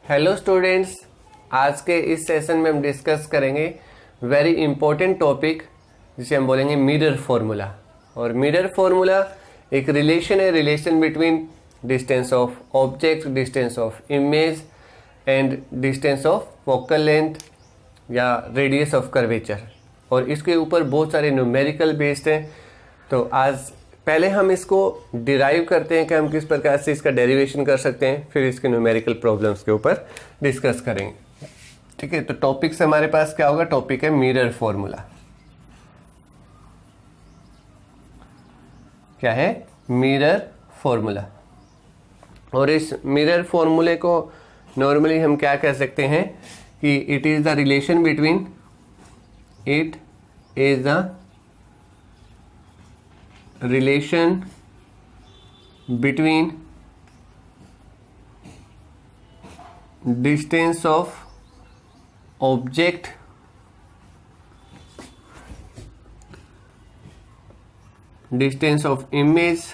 Hello students, आज के इस सेशन में हम डिस्कस करेंगे वेरी इंपॉर्टेंट टॉपिक जिसे हम बोलेंगे मिरर फॉर्मूला। और मिरर फॉर्मूला एक रिलेशन है, relation between distance of object, distance of image and distance of focal length या रेडियस ऑफ कर्वेचर। और इसके ऊपर बहुत सारे न्यूमेरिकल बेस्ड हैं। तो आज पहले हम इसको डिराइव करते हैं कि हम किस प्रकार से इसका डेरिवेशन कर सकते हैं, फिर इसके न्यूमेरिकल प्रॉब्लम्स के ऊपर डिस्कस करेंगे। ठीक है, तो टॉपिक से हमारे पास क्या होगा? टॉपिक है मिरर फॉर्मूला। क्या है? Mirror formula. और इस मिरर फॉर्मूले को नॉर्मली हम क्या कह सकते हैं कि it is the relation between, it is the relation between distance of object distance of image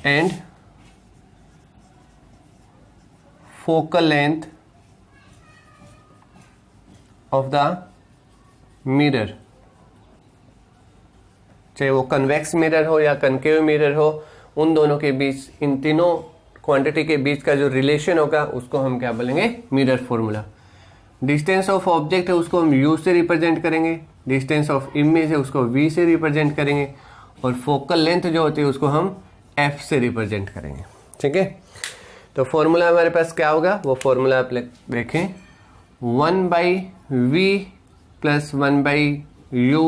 and focal length of the mirror. चाहे वो कन्वेक्स मिरर हो या कनकेव मिरर हो, उन दोनों के बीच, इन तीनों क्वांटिटी के बीच का जो रिलेशन होगा उसको हम क्या बोलेंगे? Mirror formula. Distance of object है उसको हम u से रिप्रेजेंट करेंगे, डिस्टेंस ऑफ इमेज है उसको v से रिप्रेजेंट करेंगे, और फोकल लेंथ जो होती है उसको हम f से रिप्रेजेंट करेंगे। ठीक है, तो फॉर्मूला हमारे पास क्या होगा? वो फॉर्मूला आप देखें, 1/v plus 1/u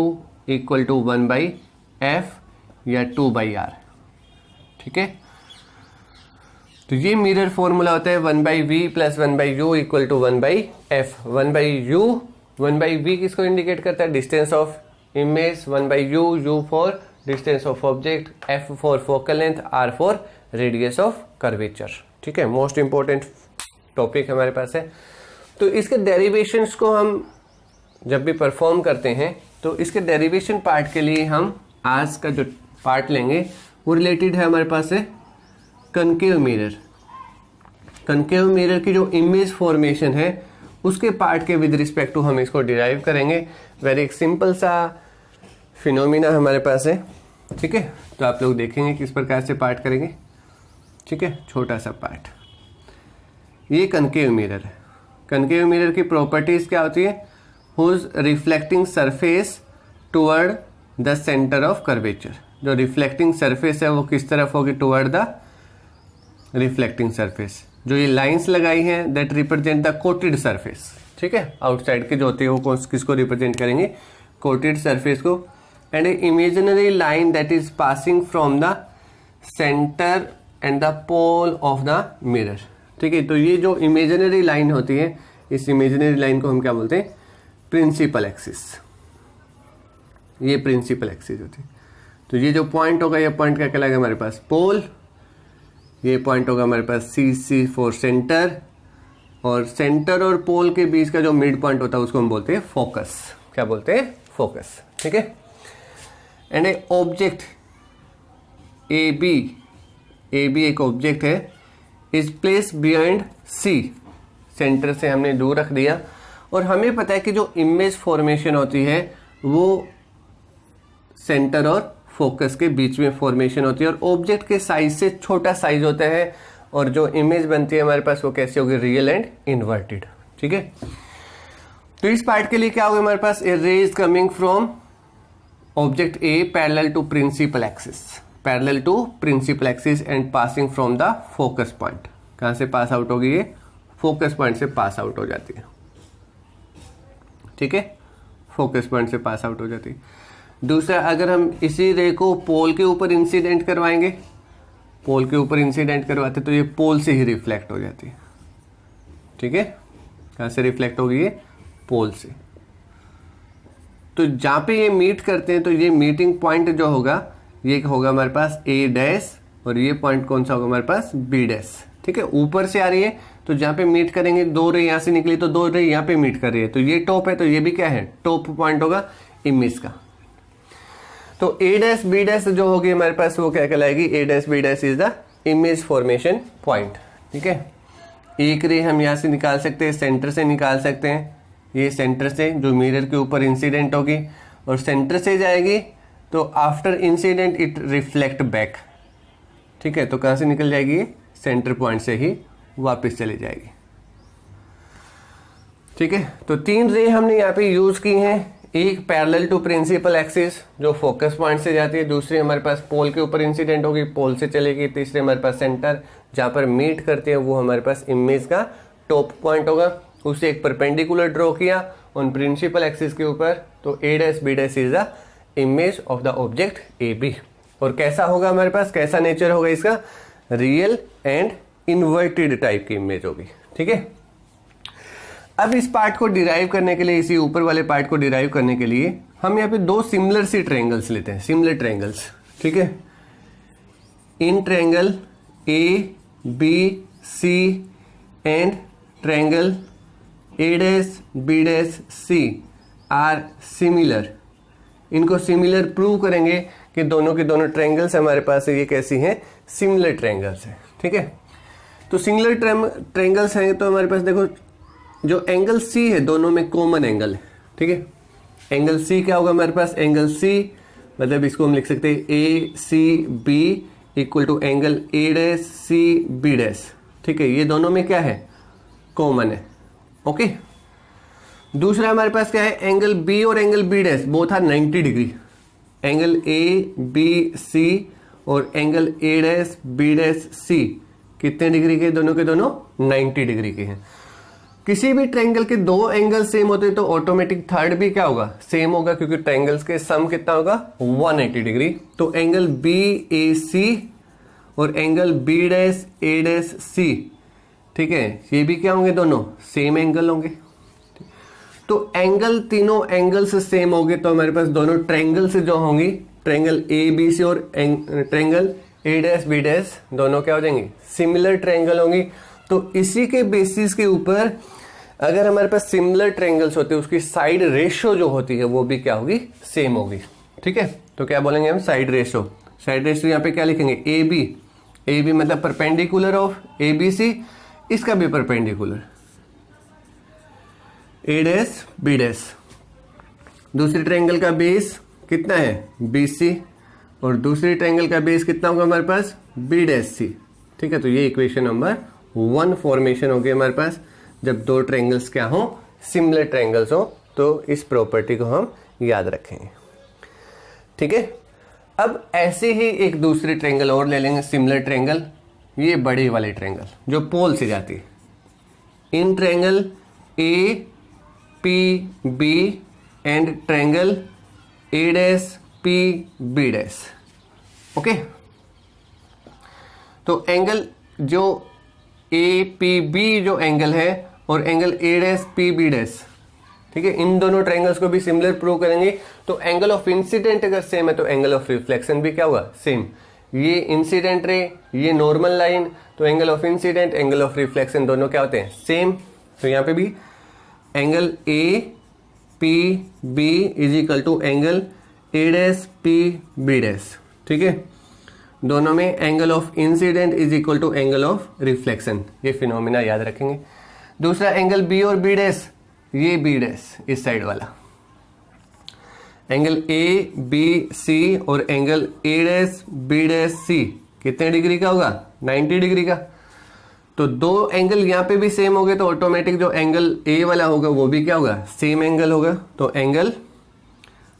equal to 1/f या 2/r। ठीक है, तो ये मिरर फॉर्मूला होता है 1/v plus 1/u equal to 1/f। 1/v किसको इंडिकेट करता है? Distance of image. 1/u, u for distance of object, f for focal length, r for radius of curvature. ठीक है, मोस्ट इंपॉर्टेंट टॉपिक हमारे पास है। तो इसके डेरिवेशंस को हम जब भी परफॉर्म करते हैं तो इसके डेरिवेशन पार्ट के लिए हम आज का जो पार्ट लेंगे वो रिलेटेड है हमारे पास है कनकेव मिरर। कनकेव मिरर की जो इमेज फॉर्मेशन है उसके पार्ट के विद रिस्पेक्ट टू हम इसको डिराइव करेंगे। वेरी एक सिंपल सा फिनोमिना हमारे पास है। ठीक है, तो आप लोग देखेंगे किस प्रकार से पार्ट करेंगे। ठीक है, छोटा सा पार्ट। ये कनकेव मिरर है। कनकेव मिरर की प्रॉपर्टीज क्या होती है? whose reflecting surface toward the center of curvature। जो रिफ्लेक्टिंग सरफेस है वो किस तरफ होगी? Toward the reflecting surface. जो ये लाइंस लगाई हैं that represent the coated surface. ठीक है, आउटसाइड की जो होती है वो किसको रिप्रेजेंट करेंगे? कोटेड सरफेस को। And a imaginary line that is passing from the centre and the pole of the mirror. ठीक है, तो ये जो इमेजिनरी लाइन होती है, इस इमेजिनरी लाइन को हम क्या बोलते हैं? Principal axis. ये प्रिंसिपल एक्सिस होती है। तो ये जो पॉइंट होगा, ये पॉइंट क्या कहलाएगा हमारे पास? पोल। ये पॉइंट होगा हमारे पास सी फॉर सेंटर, और सेंटर और पोल के बीच का जो मिड पॉइंट होता है उसको हम बोलते हैं फोकस। क्या बोलते हैं? फोकस। ठीक है, and a object A B एक ऑब्जेक्ट है, is place behind C. Centre से हमने दूर रख दिया, और हमें पता है कि जो इमेज फॉर्मेशन होती है वो सेंटर और फोकस के बीच में फॉर्मेशन होती है, और ऑब्जेक्ट के साइज से छोटा साइज होता है, और जो इमेज बनती है हमारे पास वो कैसी होगी? Real and inverted. ठीक है, तो इस पार्ट के लिए क्या होगा हमारे पास? A ray is coming from object A parallel to principal axis, parallel to principal axis and passing from the focus point. कहां से पास आउट होगी? ये फोकस पॉइंट से पास आउट हो जाती है। ठीक है, फोकस पॉइंट से पास आउट हो जाती है। दूसरा, अगर हम इसी रे को पोल के ऊपर इंसिडेंट करवाएंगे, पोल के ऊपर इंसिडेंट करवाते तो ये पोल से ही रिफ्लेक्ट हो जाती है। ठीक है, कहां से रिफ्लेक्ट होगी? ये पोल से। तो जहां पे ये मीट करते हैं तो ये मीटिंग पॉइंट जो होगा ये होगा हमारे पास ए डैश, और ये पॉइंट कौन सा होगा हमारे पास? B dash. ठीक है, ऊपर से आ रही है तो जहां पे मीट करेंगे, दो रे यहां से निकली तो दो रे यहां पे मीट कर रही है, तो ये टॉप है, तो ये भी क्या है? टॉप पॉइंट होगा इमेज का। तो ए डैश बी डैश जो होगी हमारे पास वो क्या कहलाएगी? A dash B dash is the image formation point. ठीक है, एक रे हम यहाँ से निकाल सकते हैं, सेंटर से निकाल सकते हैं, ये सेंटर से जो मिरर के ऊपर इंसिडेंट होगी और सेंटर से जाएगी तो after incident it reflect back. ठीक है, तो कहाँ से निकल जाएगी, सेंटर पॉइंट से ही वापस चली जाएगी। ठीक है, तो 3 रे हमने यहाँ पे यूज की हैं, एक पैरेलल टू प्रिंसिपल एक्सिस जो फोकस पॉइंट से जाती है, दूसरी हमारे पास पोल के ऊपर इंसिडेंट होगी, पोल से चलेगी, तीसरी हमारे पास सेंटर जहाँ पर मीट करते हैं वो हमारे पास इमेज का टॉप पॉइंट होगा, उसे एक परपेंडिकुलर ड्रॉ किया ऑन प्रिंसिपल एक्सिस के ऊपर, तो a dash b dash is the image of the object A B. और कैसा होगा हमारे पास, कैसा नेचर होगा इसका, रियल एंड इन्वर्टेड टाइप की इमेज होगी। ठीक है, अब इस पार्ट को डिराइव करने के लिए, इसी ऊपर वाले पार्ट को डिराइव करने के लिए हम यहाँ पे 2 सिमिलर सी ट्रायंगल्स लेते हैं, सिमिलर ट्रायंगल्स। ठीक है, in triangle A B C and triangle A dash B dash C are similar, इनको सिमिलर प्रूव करेंगे कि दोनों के दोनों ट्रायंगल्स हमारे पास ये कैसी हैं, सिमिलर ट्रायंगल्स हैं। ठीक है, तो सिमिलर ट्रायंगल्स हैं तो हमारे पास देखो जो एंगल सी है दोनों में कॉमन एंगल है। ठीक है, एंगल सी क्या होगा हमारे पास, एंगल सी मतलब इसको हम लिख सकते हैं A C B equal to angle A dash C B dash. ठीक है, ये दोनों में क्या है, कॉमन है। ओके, दूसरा हमारे पास क्या है, एंगल बी और angle B dash both are 90 degree, angle A B C और angle A dash B dash C कितने डिग्री के, दोनों के दोनों 90 डिग्री के हैं। किसी भी ट्रायंगल के 2 एंगल सेम होते हैं तो ऑटोमेटिक थर्ड भी क्या होगा, सेम होगा, क्योंकि ट्रायंगल्स के सम कितना होगा, 180 डिग्री। तो एंगल बी ए सी और angle B dash A dash C, ठीक है, ये भी क्या होंगे, दोनों सेम एंगल होंगे। तो एंगल, तीनों एंगल्स सेम होंगे तो हमारे पास दोनों ट्रायंगल्स जो होंगी, ट्रायंगल ए बी सी और triangle A dash B dash, दोनों क्या हो जाएंगे, सिमिलर ट्रायंगल होंगी। तो इसी के बेसिस के ऊपर अगर हमारे पास सिमिलर ट्रायंगल्स होते हैं उसकी साइड रेशियो जो होती है वो भी क्या होगी, सेम होगी। ठीक है, तो क्या बोलेंगे हम, साइड रेशियो। साइड रेशियो यहाँ पे क्या लिखेंगे, ए बी मतलब perpendicular of A B C, इसका भी perpendicular A dash B dash. दूसरी ट्रायंगल का बेस कितना है, बी सी, और दूसरी ट्रायंगल का बेस कितना होगा हमारे पास, बी डैश सी। ठीक है, तो ये इक्वेशन नंबर 1 फॉर्मेशन होगी हमारे पास जब 2 ट्रायंगल्स क्या हो, सिमिलर ट्रायंगल्स हो, तो इस प्रॉपर्टी को हम याद रखेंगे। ठीक है, अब ऐसे ही एक दूसरी ट्रायंगल और ले लेंगे, सिमिलर ट्रायंगल, ये बड़ी वाली ट्रायंगल जो पोल से जाती है, in triangle A P B and triangle A dash P B dash. Okay, तो एंगल जो ए पी बी जो एंगल है और angle A dash P B dash, ठीक है, इन दोनों ट्रायंगल्स को भी सिमिलर प्रूव करेंगे। तो एंगल ऑफ इंसिडेंट अगर सेम है तो एंगल ऑफ रिफ्लेक्शन भी क्या होगा, सेम। ये इंसिडेंट रे, ये नॉर्मल लाइन, तो angle of incident, angle of reflection दोनों क्या होते हैं, सेम। तो यहाँ पे भी angle A P B is equal to angle A dash P B dash. ठीक है, दोनों में angle of incident is equal to angle of reflection, ये फिनोमिना याद रखेंगे। दूसरा एंगल बी और बी डैश, ये बी डैश इस साइड वाला, एंगल ए बी सी और angle A dash B dash C कितने डिग्री का होगा, 90 डिग्री का। तो 2 एंगल यहाँ पे भी सेम हो गए तो ऑटोमेटिक जो एंगल ए वाला होगा वो भी क्या होगा, सेम एंगल होगा। तो angle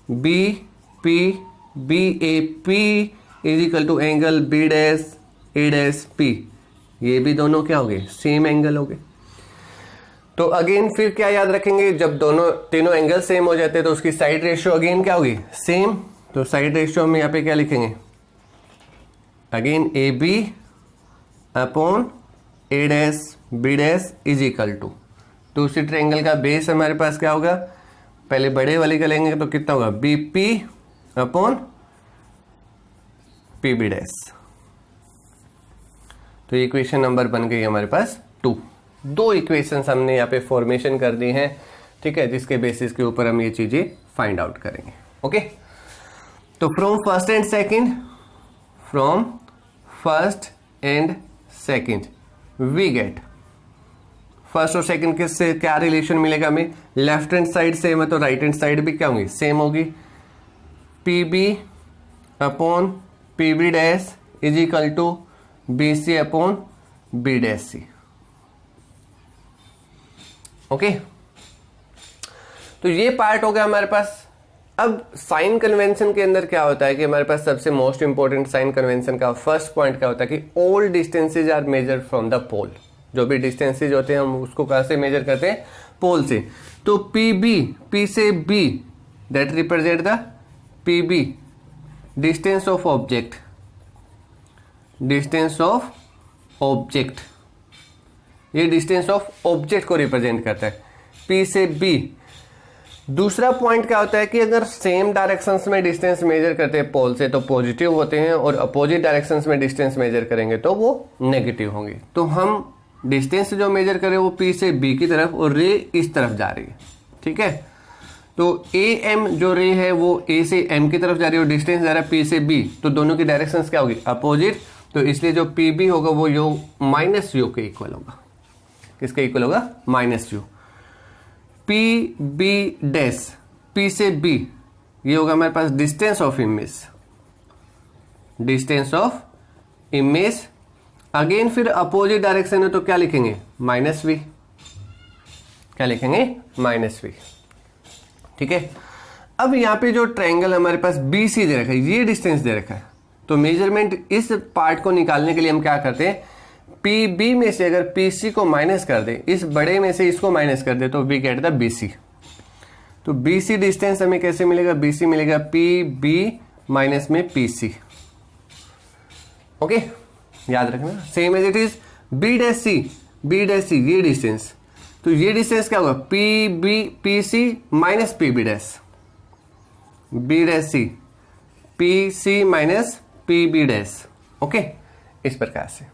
B P B A P is equal to angle B dash A dash P, ये भी दोनों क्या हो गए, सेम एंगल हो गए। तो अगेन फिर क्या याद रखेंगे, जब तीनों एंगल सेम हो जाते हैं तो उसकी साइड रेशियो अगेन क्या होगी, सेम। तो साइड रेशियो में यहाँ पे क्या लिखेंगे, again A B upon A dash B dash is equal to, दूसरी ट्रायंगल का बेस हमारे पास क्या होगा, पहले बड़े वाले का लेंगे तो कितना होगा, B P upon P B dash. तो इक्वेशन नंबर बन गई हमारे पास 2। 2 इक्वेशंस हमने यहाँ पे फॉर्मेशन कर दी हैं, ठीक है, जिसके बेसिस के ऊपर हम ये चीजें फाइंड आउट करेंगे। ओके, तो from first and second, we get first और सेकेंड के से क्या रिलेशन मिलेगा हमें, लेफ्ट हैंड साइड सेम है तो राइट हैंड साइड भी क्या होंगी, सेम होगी। P B upon P B dash is equal to B C upon B dash C. Okay, तो ये पार्ट हो गया हमारे पास। अब साइन कन्वेंशन के अंदर क्या होता है कि हमारे पास सबसे मोस्ट इंपॉर्टेंट साइन कन्वेंशन का फर्स्ट पॉइंट क्या होता है कि all distances are measured from the pole. जो भी डिस्टेंसेज होते हैं हम उसको कहां से मेजर करते हैं, पोल से। तो पी बी, पी से B that represent the P B distance of object, distance of object, ये डिस्टेंस ऑफ ऑब्जेक्ट को रिप्रेजेंट करता है पी से बी। दूसरा पॉइंट क्या होता है कि अगर सेम डायरेक्शंस में डिस्टेंस मेजर करते हैं पोल से तो पॉजिटिव होते हैं, और अपोजिट डायरेक्शंस में डिस्टेंस मेजर करेंगे तो वो नेगेटिव होंगे। तो हम डिस्टेंस जो मेजर करें वो पी से बी की तरफ और रे इस तरफ जा रही है, ठीक है। तो ए एम जो रे है वो ए से एम की तरफ जा रही है और डिस्टेंस जा रहा है पी से बी, तो दोनों की डायरेक्शंस क्या होगी, अपोजिट। तो इसलिए जो पी बी होगा वो यू माइनस यू के इक्वल होगा। किसके इक्वल होगा, minus U. P B dash, P से बी, ये होगा हमारे पास distance of image, distance of image. Again फिर अपोजिट डायरेक्शन है तो क्या लिखेंगे, माइनस वी। क्या लिखेंगे, माइनस वी, ठीक है। अब यहां पे जो ट्रायंगल हमारे पास बी सी दे रखा है, ये डिस्टेंस दे रखा है, तो मेजरमेंट इस पार्ट को निकालने के लिए हम क्या करते हैं, पी बी में से अगर पी सी को माइनस कर दे, इस बड़े में से इसको माइनस कर दे तो we get the B C. तो बी सी डिस्टेंस हमें कैसे मिलेगा, बी सी मिलेगा पी बी माइनस में पी सी। ओके, याद रखना, same as it is B dash C, B dash C ये डिस्टेंस, तो ये डिस्टेंस क्या होगा, P B P C minus P B dash, B dash C P C minus P B dash. Okay, इस प्रकार से।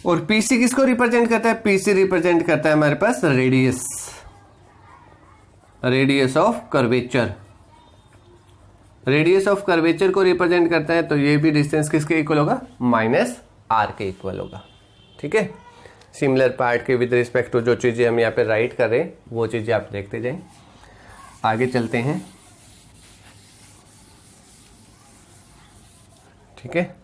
और पीसी किसको रिप्रेजेंट करता है, पीसी रिप्रेजेंट करता है हमारे पास radius, radius of curvature, radius of curvature को रिप्रेजेंट करता है। तो ये भी डिस्टेंस किसके इक्वल होगा, माइनस आर के इक्वल होगा, ठीक है। सिमिलर पार्ट के विद रिस्पेक्ट टू जो चीजें हम यहाँ पे राइट कर रहे हैं वो चीजें आप देखते जाएं। आगे चलते हैं, ठीक है।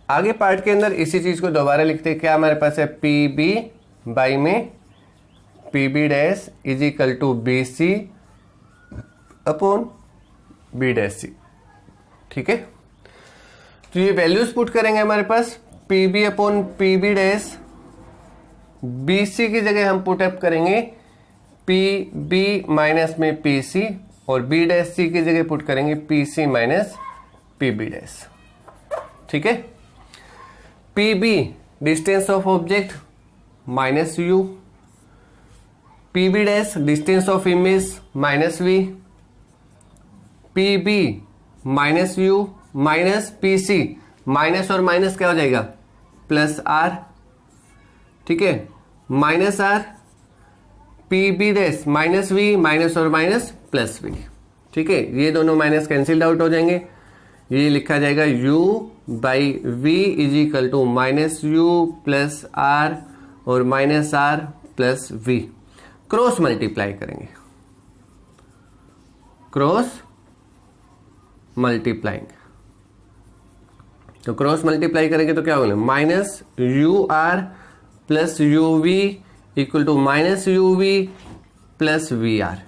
आगे पार्ट के अंदर इसी चीज को दोबारा लिखते हैं, क्या हमारे पास है, पी बी बाई में P B dash is equal to B C upon B dash C, ठीक है। तो ये वैल्यूज पुट करेंगे हमारे पास, P B upon P B dash, B C की जगह हम पुट अप करेंगे पी बी माइनस में पी सी, और बी डैश सी की जगह पुट करेंगे P C minus P B dash, ठीक है। P B distance of object minus U, P B dash distance of image minus V, P B minus U minus P C, minus और minus क्या हो जाएगा, plus R, ठीक है, minus R, P B dash minus V, minus और minus plus V, ठीक है। ये दोनों माइनस कैंसिल्ड आउट हो जाएंगे, ये लिखा जाएगा u by V is equal to minus U plus R और minus R plus V. Cross multiply करेंगे, क्रॉस मल्टीप्लाइंग, तो क्रॉस मल्टीप्लाई करेंगे तो क्या होगा, minus U R plus U V equal to minus U V plus V R.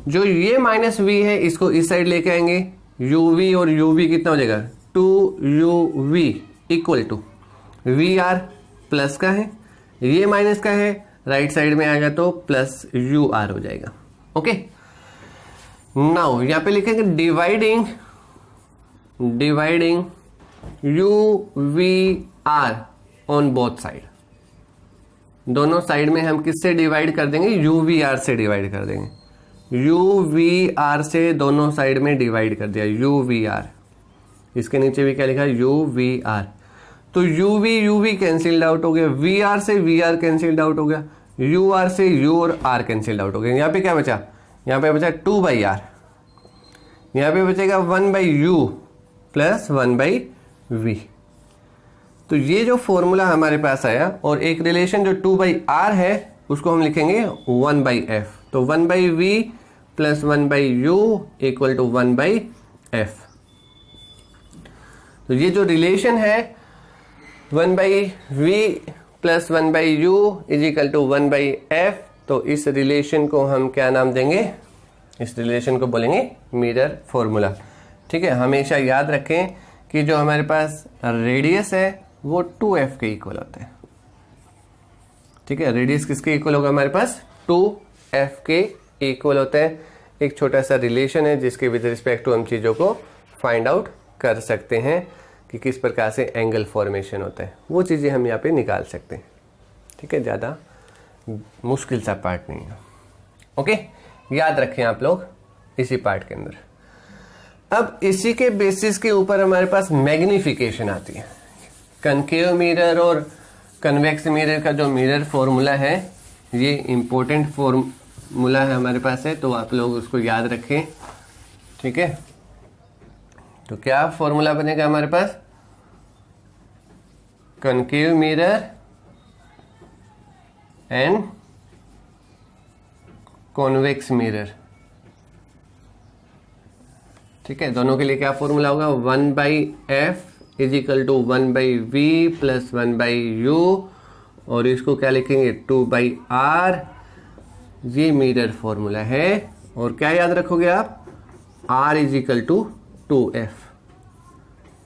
जो ये minus we है इसको इस साइड लेके आएंगे, यू वी और यू वी कितना हो जाएगा, 2uv equal to V R plus का है, ये माइनस का है, राइट साइड में आएगा तो प्लस यू आर हो जाएगा। ओके, नाउ यहां पे लिखेंगे dividing, dividing U V R on both side. दोनों साइड में हम किससे डिवाइड कर देंगे, यू वी आर से डिवाइड कर देंगे, यू वी आर से दोनों साइड में डिवाइड कर दिया, यू वी आर। इसके नीचे भी क्या लिखा है, यू वी आर, तो यू वी कैंसिल्ड आउट हो गया, वी आर से वी आर कैंसिल्ड आउट हो गया, यू आर से यू और आर कैंसिल्ड आउट हो गया। यहाँ पे क्या बचा, यहाँ पे बचा 2 बाई आर, यहाँ पे बचेगा 1 by U plus 1 by V. तो ये जो फॉर्मूला हमारे पास आया और एक रिलेशन जो 2/r है उसको हम लिखेंगे 1/f। तो 1/v plus 1/u equal to 1/f। तो ये जो रिलेशन है 1/v plus 1/u is equal to 1/f, तो इस रिलेशन को हम क्या नाम देंगे? इस रिलेशन को बोलेंगे मिरर फॉर्मूला। ठीक है, हमेशा याद रखें कि जो हमारे पास रेडियस है वो 2f के इक्वल होता है। ठीक है, रेडियस किसके इक्वल होगा? हमारे पास 2f के इक्वल होता है। एक छोटा सा रिलेशन है जिसके विद रिस्पेक्ट टू हम चीज़ों को फाइंड आउट कर सकते हैं कि किस प्रकार से एंगल फॉर्मेशन होता है, वो चीज़ें हम यहाँ पे निकाल सकते हैं। ठीक है, ज़्यादा मुश्किल सा पार्ट नहीं है। ओके, याद रखें आप लोग इसी पार्ट के अंदर। अब इसी के बेसिस के ऊपर हमारे पास मैग्निफिकेशन आती है। कनकेव मिरर और कन्वेक्स मिरर का जो मिरर फॉर्मूला है ये इंपॉर्टेंट फॉर्मूला है हमारे पास है, तो आप लोग उसको याद रखें। ठीक है, तो क्या फॉर्मूला बनेगा हमारे पास? Concave mirror and convex mirror. ठीक है, दोनों के लिए क्या फॉर्मूला होगा? 1/f is equal to 1/v plus 1/u, और इसको क्या लिखेंगे? 2/r। ये मिरर फॉर्मूला है। और क्या याद रखोगे आप? r is equal to 2f।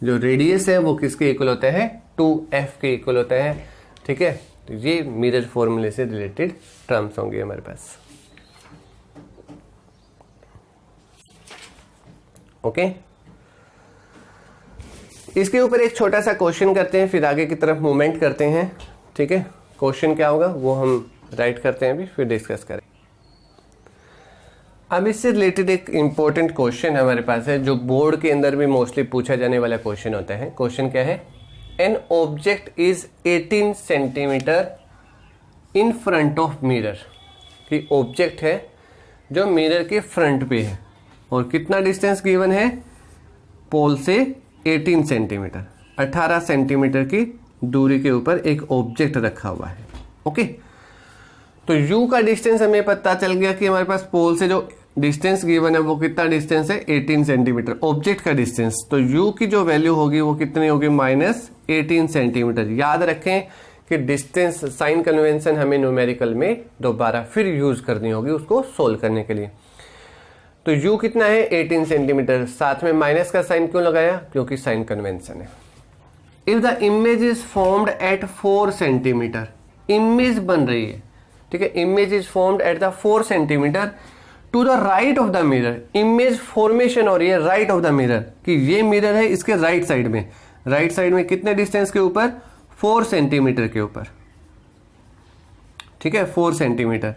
जो रेडियस है वो किसके इक्वल होता है? 2f के इक्वल होता है। ठीक है, तो ये मिरर फॉर्मूले से रिलेटेड टर्म्स होंगे हमारे पास। ओके, इसके ऊपर एक छोटा सा क्वेश्चन करते हैं, फिर आगे की तरफ मूवमेंट करते हैं। ठीक है, क्वेश्चन क्या होगा वो हम राइट करते हैं अभी, फिर डिस्कस करें। अब इससे रिलेटेड एक इंपॉर्टेंट क्वेश्चन हमारे पास है जो बोर्ड के अंदर भी मोस्टली पूछा जाने वाला क्वेश्चन होता है। क्वेश्चन क्या है? An object is 18 centimetre in front of mirror. कि ऑब्जेक्ट है जो मिरर के फ्रंट पे है और कितना डिस्टेंस गिवन है? पोल से 18 सेंटीमीटर, 18 सेंटीमीटर की दूरी के ऊपर एक ऑब्जेक्ट रखा हुआ है। ओके, तो u का डिस्टेंस हमें पता चल गया कि हमारे पास पोल से जो डिस्टेंस गिवन है वो कितना डिस्टेंस है? 18 सेंटीमीटर ऑब्जेक्ट का डिस्टेंस। तो u की जो वैल्यू होगी वो कितनी होगी? -18 सेंटीमीटर। याद रखें कि डिस्टेंस साइन कन्वेंशन हमें न्यूमेरिकल में दोबारा फिर यूज करनी होगी उसको सोल्व करने के लिए। तो u कितना है? 18 सेंटीमीटर। साथ में माइनस का साइन क्यों लगाया? क्योंकि साइन कन्वेंशन है। If the image is formed at 4 centimetre, image बन रही है। ठीक है, image is formed at the 4 centimetre to the right of the mirror. Image formation हो रही है राइट ऑफ द मिरर, कि ये मिरर है इसके राइट साइड में। राइट साइड में कितने डिस्टेंस के ऊपर? 4 सेंटीमीटर के ऊपर। ठीक है, 4 सेंटीमीटर।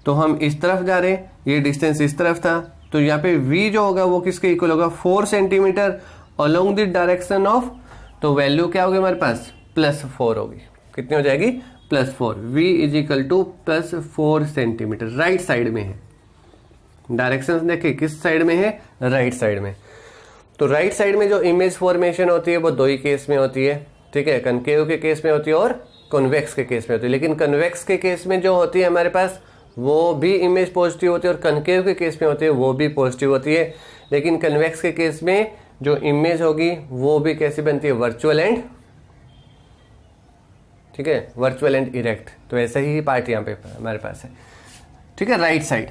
तो हम इस तरफ जा रहे हैं, ये डिस्टेंस इस तरफ था, तो यहाँ पे v जो होगा वो किसके इक्वल होगा? 4 centimetre along the direction of, तो वैल्यू क्या होगी हमारे पास? +4 होगी। कितनी हो जाएगी? +4। v is equal to +4 centimetre. Right side में है, डायरेक्शन देखिए किस साइड में है? राइट साइड में। तो राइट साइड में जो इमेज फॉर्मेशन होती है वो दो ही केस में होती है। ठीक है, कनकेव के केस में होती है और कन्वेक्स के केस में होती है। लेकिन कन्वेक्स के केस में जो होती है हमारे पास वो भी इमेज पॉजिटिव होती है और कनकेव के केस में होती है वो भी पॉजिटिव होती है। लेकिन कन्वेक्स के केस में जो इमेज होगी वो भी कैसी बनती है? वर्चुअल एंड, ठीक है, वर्चुअल एंड इरेक्ट। तो ऐसा ही पार्ट यहाँ पे हमारे पास है। ठीक है, राइट साइड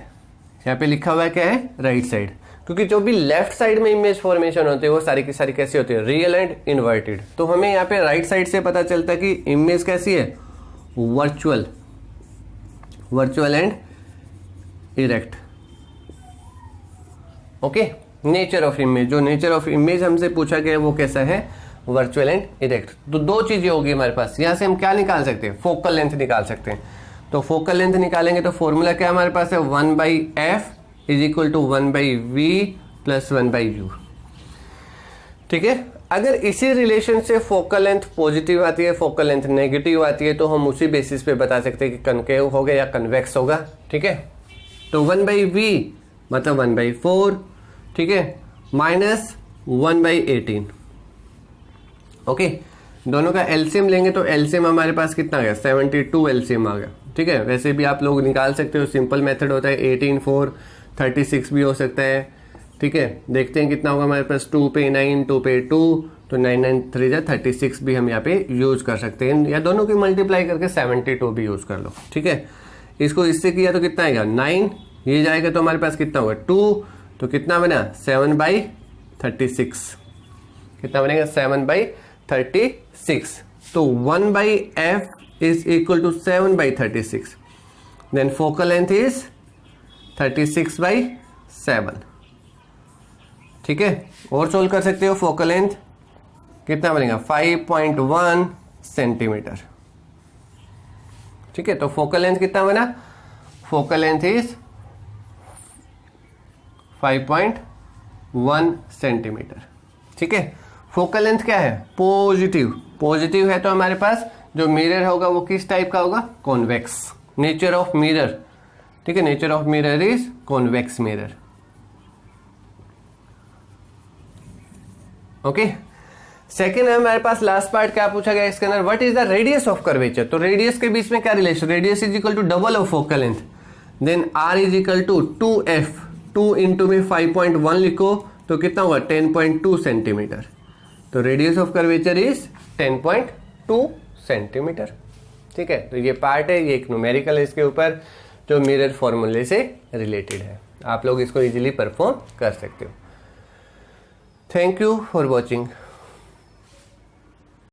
यहाँ पे लिखा हुआ है क्या है? Right side. क्योंकि जो भी लेफ्ट साइड में इमेज फॉर्मेशन होती है वो सारी की सारी कैसी होती है? Real and inverted. तो हमें यहाँ पे राइट साइड से पता चलता है कि इमेज कैसी है? Virtual, virtual and erect. Okay, nature of image, जो नेचर ऑफ इमेज हमसे पूछा गया वो कैसा है? Virtual and erect. तो दो चीजें होगी हमारे पास। यहां से हम क्या निकाल सकते हैं? फोकल लेंथ निकाल सकते हैं। तो फोकल लेंथ निकालेंगे तो फॉर्मूला क्या हमारे पास है? 1/f is equal to 1/v plus 1/u। ठीक है, अगर इसी रिलेशन से फोकल लेंथ पॉजिटिव आती है, फोकल लेंथ नेगेटिव आती है, तो हम उसी बेसिस पे बता सकते हैं कि कनकेव होगा या कन्वेक्स होगा। ठीक है, तो 1/v मतलब 1/4, ठीक है, -1/18। ओके, दोनों का एलसीएम लेंगे तो एलसीएम हमारे पास कितना आ गया, 72 एलसीएम आ गया। ठीक है, वैसे भी आप लोग निकाल सकते हो, सिंपल मेथड होता है, 18 4 36 भी हो सकता है। ठीक है, देखते हैं कितना होगा हमारे पास, 2 पे 9, 2 पे 2, तो 9 9 3 जा 36 भी हम यहाँ पे यूज कर सकते हैं, या दोनों की मल्टीप्लाई करके 72 भी यूज कर लो। ठीक है, इसको इससे किया तो कितना आएगा 9, ये जाएगा तो हमारे पास कितना होगा 2, तो कितना बना 7/36, कितना बनेगा 7/36। तो 1/f is equal to 7/36, then focal length is 36/7। ठीक है, और सोल्व कर सकते हो, फोकल लेंथ कितना बनेगा 5.1 सेंटीमीटर। ठीक है, तो फोकल लेंथ कितना बना, फोकल लेंथ इज 5.1 सेंटीमीटर। ठीक है, फोकल लेंथ क्या है, पॉजिटिव, पॉजिटिव है तो हमारे पास जो मिरर होगा वो किस टाइप का होगा, कॉन्वेक्स। नेचर ऑफ मिरर, ठीक है, nature of mirror is convex mirror. Okay, second है हमारे पास लास्ट पार्ट, क्या पूछा गया इसके अंदर, what is the radius of curvature. तो रेडियस के बीच में क्या relation, radius is equal to double of focal length, then R is equal to 2f, 2 into में 5.1 लिखो तो कितना होगा 10.2 सेंटीमीटर। तो radius of curvature is 10.2 centimetre. ठीक है, तो ये पार्ट है, ये एक न्यूमेरिकल है इसके ऊपर जो मिरर फॉर्मूले से रिलेटेड है, आप लोग इसको इजीली परफॉर्म कर सकते हो। Thank you for watching.